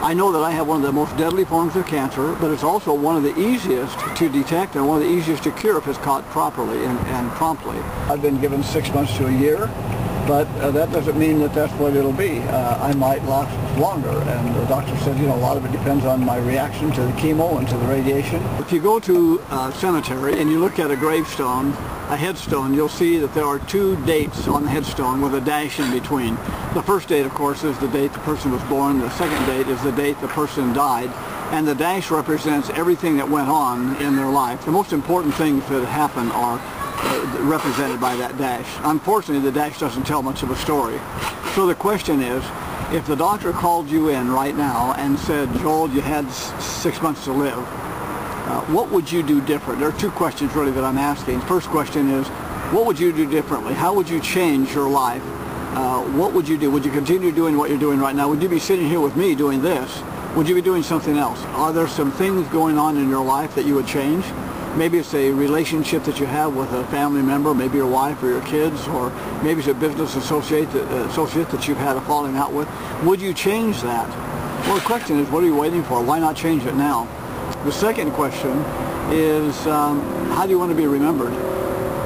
I know that I have one of the most deadly forms of cancer, but it's also one of the easiest to detect and one of the easiest to cure if it's caught properly and promptly. I've been given 6 months to a year, but that doesn't mean that that's what it'll be. I might last longer, and the doctor said, you know, a lot of it depends on my reaction to the chemo and to the radiation. If you go to a cemetery and you look at a gravestone, a headstone, you'll see that there are 2 dates on the headstone with a dash in between. The first date, of course, is the date the person was born. The second date is the date the person died. And the dash represents everything that went on in their life. The most important things that happen are represented by that dash. Unfortunately, the dash doesn't tell much of a story. So the question is, if the doctor called you in right now and said, Joel, you had 6 months to live, what would you do different? There are 2 questions really that I'm asking. First question is, what would you do differently? How would you change your life? What would you do? Would you continue doing what you're doing right now? Would you be sitting here with me doing this? Would you be doing something else? Are there some things going on in your life that you would change? Maybe it's a relationship that you have with a family member, maybe your wife or your kids, or maybe it's a business associate that you've had a falling out with. Would you change that? Well, the question is, what are you waiting for? Why not change it now? The second question is, how do you want to be remembered?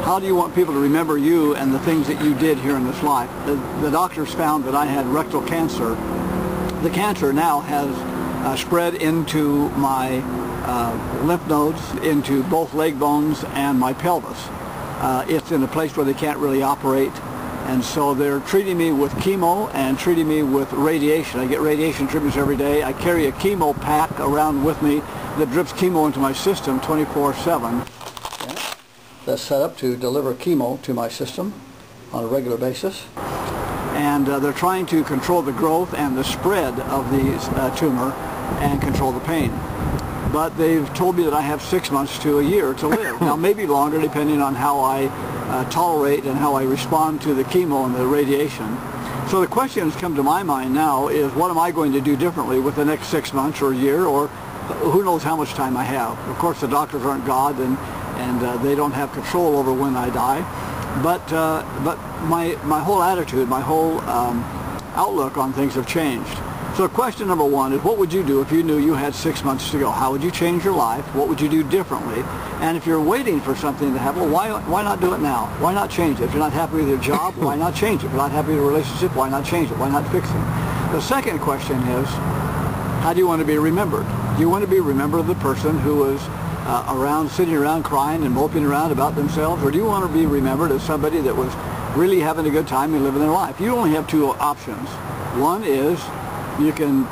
How do you want people to remember you and the things that you did here in this life? The doctors found that I had rectal cancer. The cancer now has spread into my lymph nodes, into both leg bones and my pelvis. It's in a place where they can't really operate, and so they're treating me with chemo and treating me with radiation. I get radiation treatments every day. I carry a chemo pack around with me that drips chemo into my system 24/7. That's set up to deliver chemo to my system on a regular basis. And they're trying to control the growth and the spread of the tumor and control the pain. But they've told me that I have 6 months to a year to live. Now, maybe longer, depending on how I tolerate and how I respond to the chemo and the radiation. So the question that's come to my mind now is, what am I going to do differently with the next 6 months or a year, or who knows how much time I have? Of course, the doctors aren't God, and they don't have control over when I die. But my whole attitude, my whole outlook on things have changed. So question number 1 is, what would you do if you knew you had 6 months to go? How would you change your life? What would you do differently? And if you're waiting for something to happen, well, why not do it now? Why not change it? If you're not happy with your job, why not change it? If you're not happy with your relationship, why not change it? Why not fix it? The second question is, how do you want to be remembered? Do you want to be remembered as the person who was sitting around crying and moping around about themselves, or do you want to be remembered as somebody that was really having a good time and living their life? You only have 2 options. One is you can,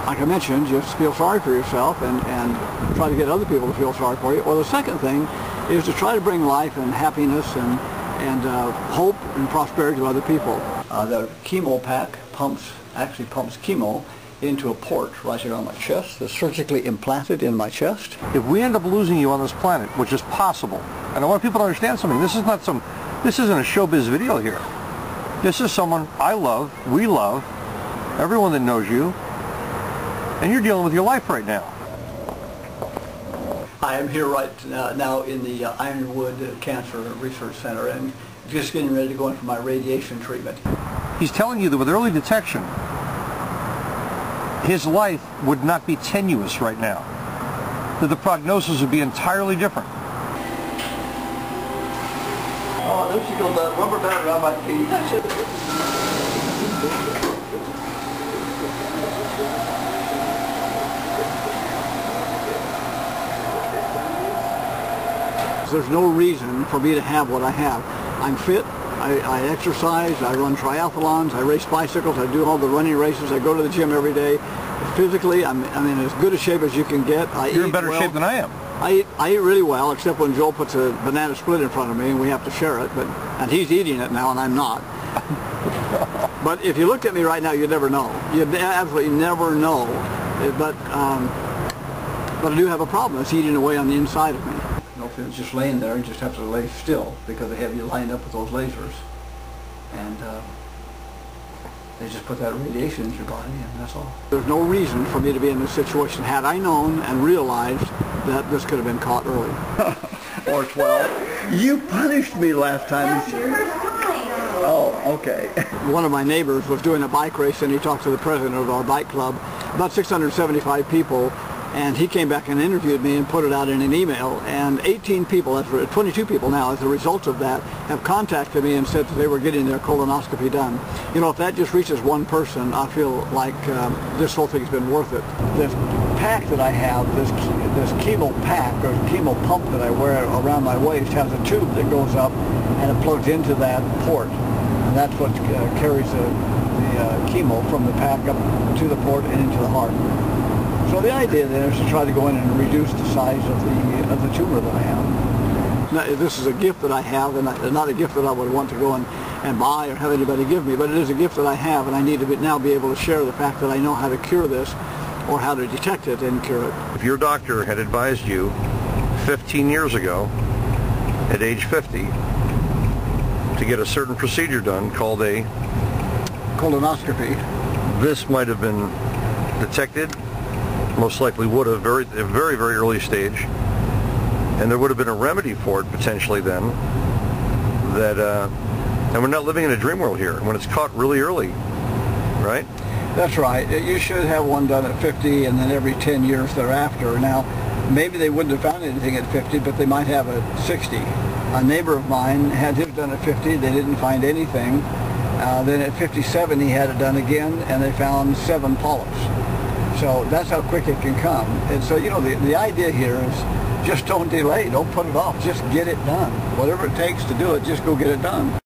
like I mentioned, just feel sorry for yourself and try to get other people to feel sorry for you. Or the second thing is to try to bring life and happiness and hope and prosperity to other people. The chemo pack actually pumps chemo into a port right here on my chest. It's surgically implanted in my chest. If we end up losing you on this planet, which is possible, and I want people to understand something, this isn't a showbiz video here. This is someone I love, we love, everyone that knows you, and you're dealing with your life right now. I am here right now in the Ironwood Cancer Research Center, and just getting ready to go in for my radiation treatment. He's telling you that with early detection, his life would not be tenuous right now, that the prognosis would be entirely different. Oh, there she goes, the rubber band around my feet. There's no reason for me to have what I have. I'm fit, I exercise, I run triathlons, I race bicycles, I do all the running races, I go to the gym every day. Physically, I'm in as good a shape as you can get. You're in better shape than I am. I eat really well, except when Joel puts a banana split in front of me and we have to share it. And he's eating it now and I'm not. But if you looked at me right now, you'd never know. You'd absolutely never know. But I do have a problem. It's eating away on the inside of me. You know, if it's just laying there, you just have to lay still because they have you lined up with those lasers. And they just put that radiation into your body, and that's all. There's no reason for me to be in this situation. Had I known and realized that this could have been caught early. Or 12. You punished me last time. Oh, okay. One of my neighbors was doing a bike race, and he talked to the president of our bike club, about 675 people, and he came back and interviewed me and put it out in an email, and 18 people, 22 people now, as a result of that, have contacted me and said that they were getting their colonoscopy done. You know, if that just reaches one person, I feel like this whole thing's been worth it. This pack that I have, this chemo pack or chemo pump that I wear around my waist, has a tube that goes up and it plugs into that port, and that's what carries the chemo from the pack up to the port and into the heart. So the idea there is to try to go in and reduce the size of the tumor that I have. Now, this is a gift that I have, and not a gift that I would want to go and buy or have anybody give me, but it is a gift that I have, and I need to now be able to share the fact that I know how to cure this, or how to detect it and cure it. If your doctor had advised you 15 years ago, at age 50, to get a certain procedure done called a colonoscopy, this might have been detected, most likely would have, at a very, very early stage, and there would have been a remedy for it potentially then, that, and we're not living in a dream world here, when it's caught really early, right? That's right. You should have one done at 50 and then every 10 years thereafter. Now, maybe they wouldn't have found anything at 50, but they might have at 60. A neighbor of mine had his done at 50, they didn't find anything. Then at 57 he had it done again, and they found 7 polyps. So that's how quick it can come. And so, you know, the idea here is just don't delay, don't put it off, just get it done. Whatever it takes to do it, just go get it done.